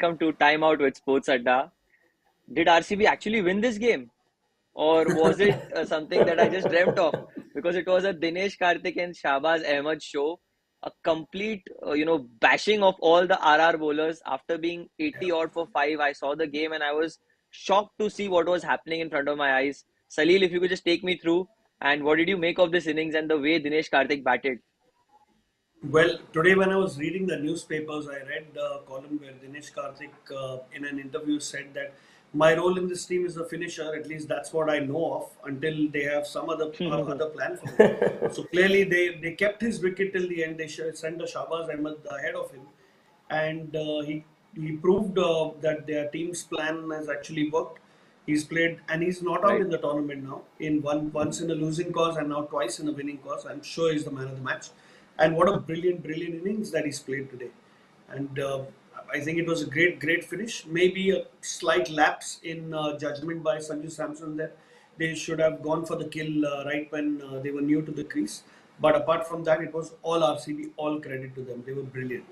welcome to Time Out with Sports Adda. Did RCB actually win this game? Or was it something that I just dreamt of? Because it was a Dinesh Karthik and Shahbaz Ahmed show, a complete, bashing of all the RR bowlers after being 80 odd for 5. I saw the game and I was shocked to see what was happening in front of my eyes. Salil, if you could just take me through, and what did you make of this innings and the way Dinesh Karthik batted? Well, today when I was reading the newspapers, I read the column where Dinesh Karthik, in an interview, said that my role in this team is a finisher. At least that's what I know of until they have some other plan for me. So clearly, they kept his wicket till the end. They sent a Shahbaz Ahmed ahead of him, and he proved that their team's plan has actually worked. He's played and he's not out Right. in the tournament now. In once in a losing cause and now twice in a winning cause. I'm sure he's the man of the match. And what a brilliant innings that he's played today. And I think it was a great finish. Maybe a slight lapse in judgment by Sanju Samson there. They should have gone for the kill right when they were new to the crease. But apart from that, it was all RCB, all credit to them. They were brilliant.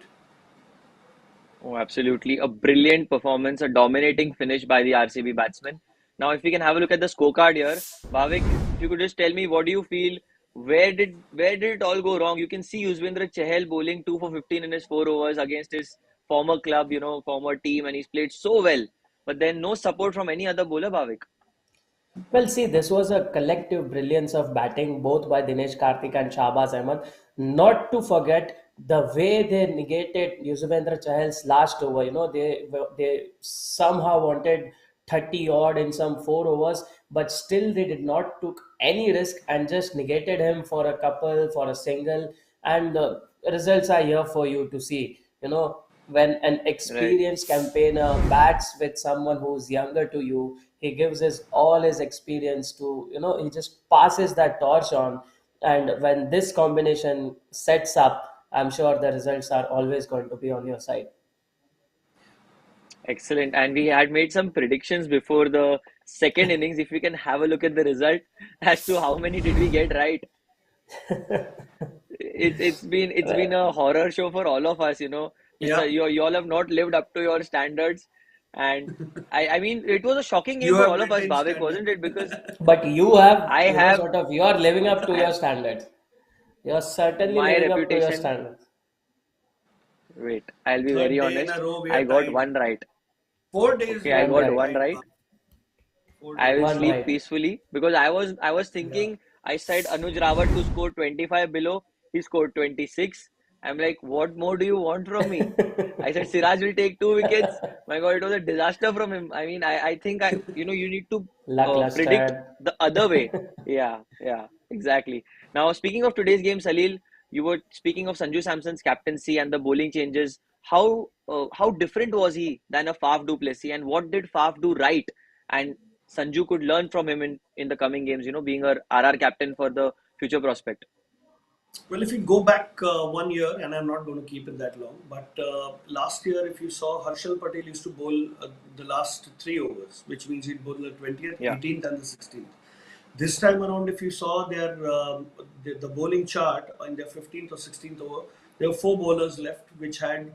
Oh, absolutely. A brilliant performance, a dominating finish by the RCB batsman. Now, if we can have a look at the scorecard here, Bhavik, if you could just tell me what do you feel? Where did it all go wrong? You can see Yuzvendra Chahal bowling 2 for 15 in his 4 overs against his former club, former team, and he's played so well. But then no support from any other bowler, Bhavik. Well, see, this was a collective brilliance of batting, both by Dinesh Karthik and Shahbaz Ahmed. Not to forget the way they negated Yuzvendra Chahal's last over. They somehow wanted 30 odd in some 4 overs, but still they did not took any risk and just negated him for a couple, for a single, and the results are here for you to see. When an Right. experienced campaigner bats with someone who's younger to you, he gives his all his experience to, he just passes that torch on. And when this combination sets up, I'm sure the results are always going to be on your side. Excellent. And we had made some predictions before the second innings. If we can have a look at the result as to how many did we get right. It's been a horror show for all of us, It's Yeah, you all have not lived up to your standards, and I mean it was a shocking game you for have all of us, maintained Bhavik, standard. wasn't it? Because But you have, I have sort of, you are living up to I your standards. You're certainly my living up to your reputation. standards. Wait, I'll be very Third day in a honest. row we I are got tied. one right. 4 days Okay, we I are One got not right. one tied. right. Four I will days. One sleep right. peacefully because I was Yeah. thinking I said Anuj Rawat to score 25 below. He scored 26. I'm like, what more do you want from me? I said Siraj will take 2 wickets. My God, it was a disaster from him. I mean, I think you need to predict Lackluster. the other way. Yeah, exactly. Now, speaking of today's game, Salil, you were speaking of Sanju Samson's captaincy and the bowling changes. How different was he than a Faf du Plessis, and what did Faf do right? And Sanju could learn from him in the coming games, being a RR captain for the future prospect. Well, if you go back 1 year, and I'm not going to keep it that long, but last year, if you saw, Harshal Patel used to bowl the last 3 overs, which means he'd bowl the 20th, Yeah, 18th, and the 16th. This time around, if you saw the bowling chart in their 15th or 16th over, there were four bowlers left, which had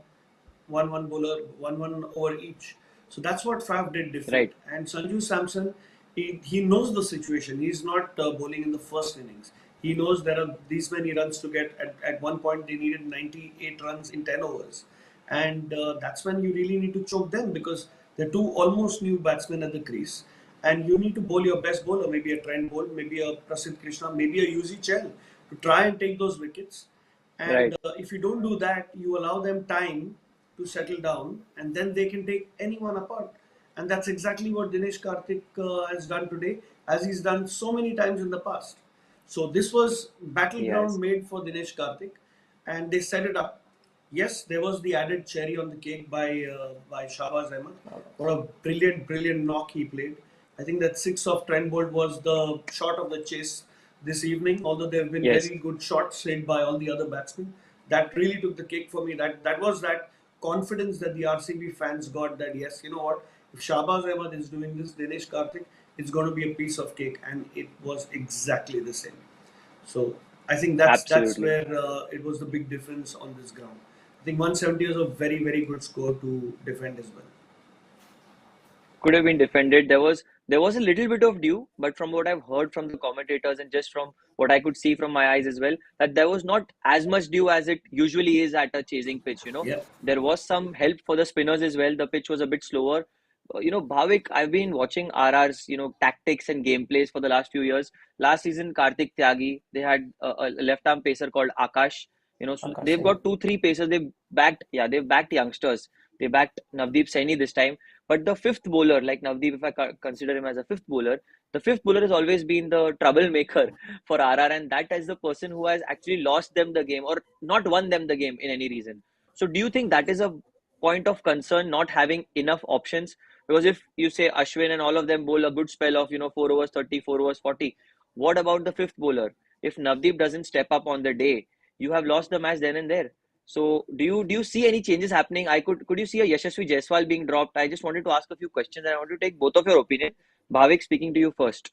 one bowler, one over each. So that's what Faf did different. right, And Sanju Samson, he knows the situation. He's not bowling in the first innings. He knows there are these many runs to get. At one point, they needed 98 runs in 10 overs. And that's when you really need to choke them because they're two almost new batsmen at the crease. And you need to bowl your best bowler, maybe a Trent Bolt, maybe a Prasidh Krishna, maybe a UZ Chell to try and take those wickets. And right. if you don't do that, you allow them time to settle down, and then they can take anyone apart. And that's exactly what Dinesh Karthik has done today, as he's done so many times in the past. So this was battleground Yes, made for Dinesh Karthik, and they set it up. Yes, there was the added cherry on the cake by Shahbaz Ahmed. What a brilliant knock he played. I think that six of Trent Bolt was the shot of the chase this evening. Although there have been yes, very good shots hit by all the other batsmen, that really took the cake for me. That was that confidence that the RCB fans got. That yes, you know what? If Shahbaz Ahmed is doing this, Dinesh Karthik, it's going to be a piece of cake, and it was exactly the same. So I think that's absolutely. where it was the big difference on this ground. I think 170 was a very, very good score to defend as well. Could have been defended. There was a little bit of dew, but from what I've heard from the commentators and just from what I could see from my eyes as well, that there was not as much dew as it usually is at a chasing pitch. Yeah, There was some help for the spinners as well. The pitch was a bit slower. Bhavik, I've been watching RR's tactics and gameplays for the last few years. Last season, Karthik Tyagi, they had a left arm pacer called Akash. So Akash they've Singh. got two, three pacers. They've backed youngsters. They backed Navdeep Saini this time. But the fifth bowler, like Navdeep, if I consider him as a fifth bowler, the fifth bowler has always been the troublemaker for RR, and that is the person who has actually lost them the game or not won them the game in any reason. So, do you think that is a point of concern, not having enough options? Because if you say Ashwin and all of them bowl a good spell of 4 overs 30, 4 overs 40, what about the fifth bowler? If Navdeep doesn't step up on the day, you have lost the match then and there. So do you see any changes happening? Could you see a Yashasvi Jaiswal being dropped? I just wanted to ask a few questions and I want to take both of your opinion. Bhavik, speaking to you first.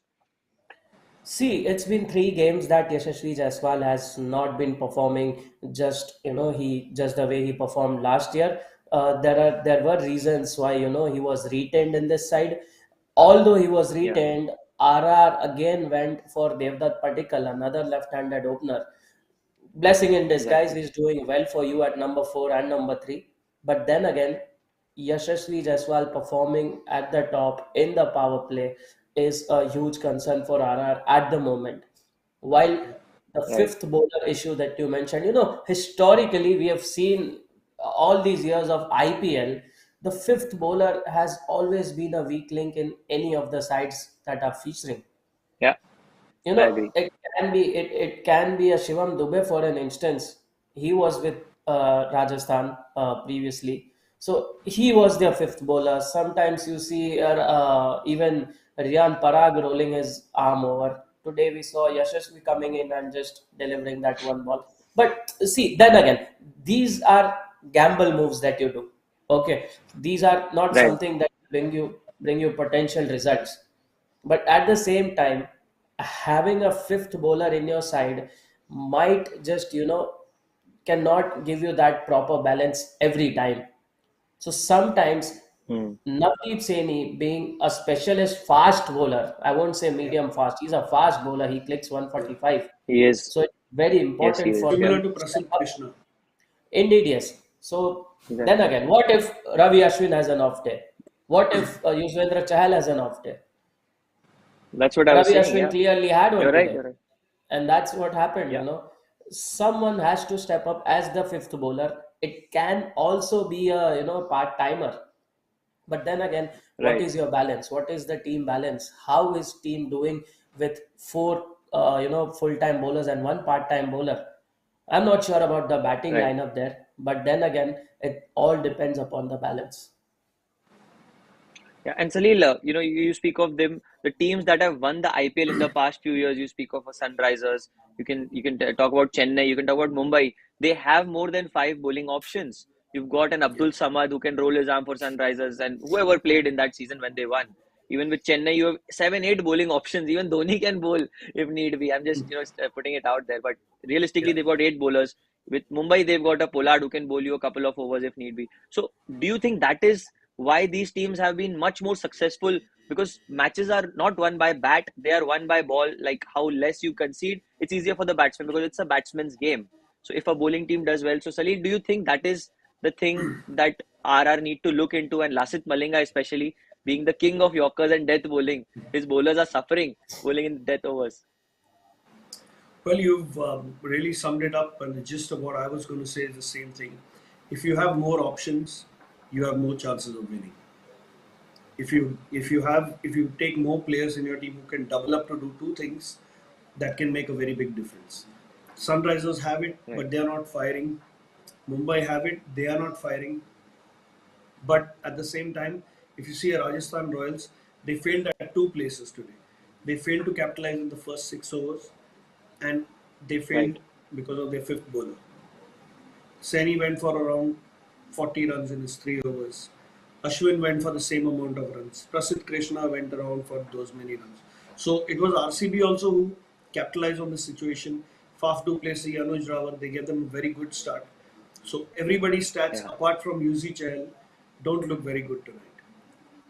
See, it's been 3 games that Yashasvi Jaiswal has not been performing just he just the way he performed last year. There were reasons why he was retained in this side. Although he was Yeah, retained, RR again went for Devdutt Patikal, another left-handed opener. Blessing in disguise, exactly. he's doing well for you at number 4 and number 3. But then again, Yashasvi Jaiswal performing at the top in the power play is a huge concern for RR at the moment. While yeah, the Right. fifth bowler issue that you mentioned, historically we have seen all these years of IPL, the fifth bowler has always been a weak link in any of the sides that are featuring. Yeah, I agree. It can be a Shivam Dubey for an instance. He was with Rajasthan previously, so he was their fifth bowler. Sometimes you see even Riyan Parag rolling his arm over. Today we saw Yashasvi coming in and just delivering that one ball. But see, then again, these are gamble moves that you do. Okay, these are not Right. something that bring you potential results. But at the same time, having a fifth bowler in your side might just, cannot give you that proper balance every time. So sometimes Hmm. Navdeep Saini being a specialist fast bowler, I won't say yeah. medium fast, he's a fast bowler, he clicks Yeah. 145. He is. So it's very Yes, he important is. for Yeah. him Similar to to step Prasidh up. Krishna. Indeed, yes. So then Exactly. again, what if Ravi Ashwin has an off day? What if Yuzvendra Chahal has an off day? That's what I was Ravi saying. Ashwin Yeah. clearly had one You're right. today. You're right. And that's what happened, Yeah. Someone has to step up as the fifth bowler. It can also be a, part timer. But then again, what Right. is your balance? What is the team balance? How is team doing with four, full-time bowlers and one part-time bowler? I'm not sure about the batting Right. lineup there, but then again, it all depends upon the balance. Yeah, and Salil, you speak of them, the teams that have won the IPL in the past few years. You speak of a Sunrisers. You can talk about Chennai. You can talk about Mumbai. They have more than five bowling options. You've got an Yeah. Abdul Samad who can roll his arm for Sunrisers, and whoever played in that season when they won. Even with Chennai, you have seven, eight bowling options. Even Dhoni can bowl if need be. I'm just putting it out there, but realistically, Yeah. they've got eight bowlers. With Mumbai, they've got a Pollard who can bowl you a couple of overs if need be. So, do you think that is why these teams have been much more successful, because matches are not won by bat, they are won by ball. Like how less you concede, it's easier for the batsman because it's a batsman's game. So if a bowling team does well, so Salil, do you think that is the thing that RR need to look into? And Lasit Malinga, especially being the king of Yorkers and death bowling, his bowlers are suffering bowling in death overs. Well, you've really summed it up, and the gist of what I was going to say is the same thing. If you have more options, you have more chances of winning. If you take more players in your team who can double up to do two things, that can make a very big difference. Sunrisers have it, Right. but they are not firing. Mumbai have it, they are not firing. But at the same time, if you see Rajasthan Royals, they failed at two places today. They failed to capitalize in the first 6 overs, and they Right. failed because of their fifth bowler. Saini went for around 40 runs in his 3 overs. Ashwin went for the same amount of runs. Prasidh Krishna went around for those many runs. So it was RCB also who capitalized on the situation. Faf du Plessis, Anuj Rawat, they gave them a very good start. So everybody's stats Yeah. apart from UCHL don't look very good tonight.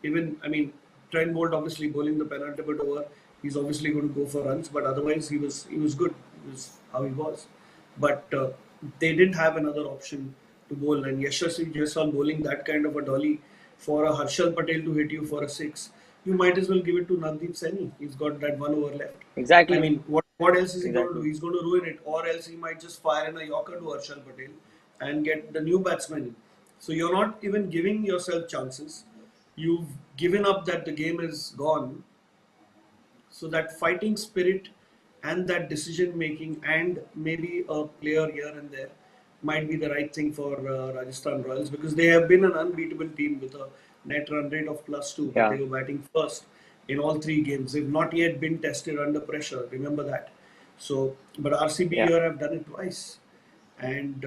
Even, I mean, Trent Bolt obviously bowling the penultimate over. He's obviously going to go for runs, but otherwise he was good. He was how he was. But they didn't have another option to bowl. And Yashasvi Jaiswal bowling that kind of a dolly for a Harshal Patel to hit you for a six, you might as well give it to Navdeep Saini. He's got that one over left. I Exactly. mean, what else is he going to do? Exactly. He's going to ruin it, or else he might just fire in a Yorker to Harshal Patel and get the new batsman in. So you're not even giving yourself chances. You've given up that the game is gone. So that fighting spirit and that decision making and maybe a player here and there might be the right thing for Rajasthan Royals, because they have been an unbeatable team with a net run rate of +2, but Yeah. they were batting first in all three games. They've not yet been tested under pressure. Remember that. So, but RCB Yeah. here have done it twice, and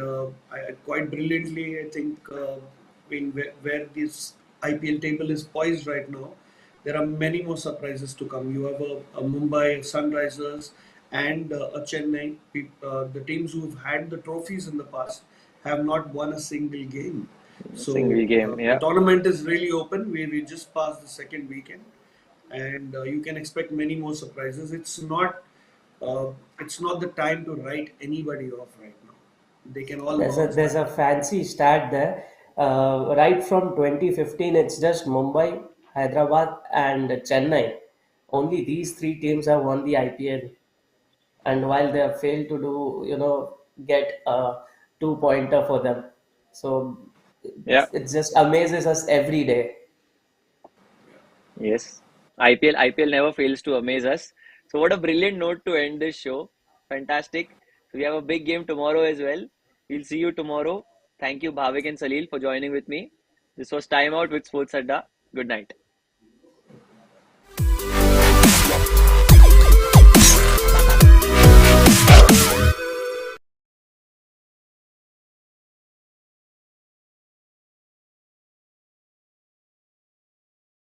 quite brilliantly, I think, where this IPL table is poised right now, there are many more surprises to come. You have a Mumbai Sunrisers and a Chennai. The teams who've had the trophies in the past have not won a single game. So Single game. the Yeah. tournament is really open. We just passed the second weekend, and you can expect many more surprises. Uh, it's not the time to write anybody off right now. They can all bounce There's back. a fancy stat there. Right from 2015, it's just Mumbai, Hyderabad, and Chennai. Only these three teams have won the IPL, and while they have failed to do, get a two-pointer for them. So Yeah. it just amazes us every day. Yes. IPL never fails to amaze us. So what a brilliant note to end this show. Fantastic. So we have a big game tomorrow as well. We'll see you tomorrow. Thank you, Bhavik and Salil, for joining with me. This was Time Out with Sports Adda. Good night.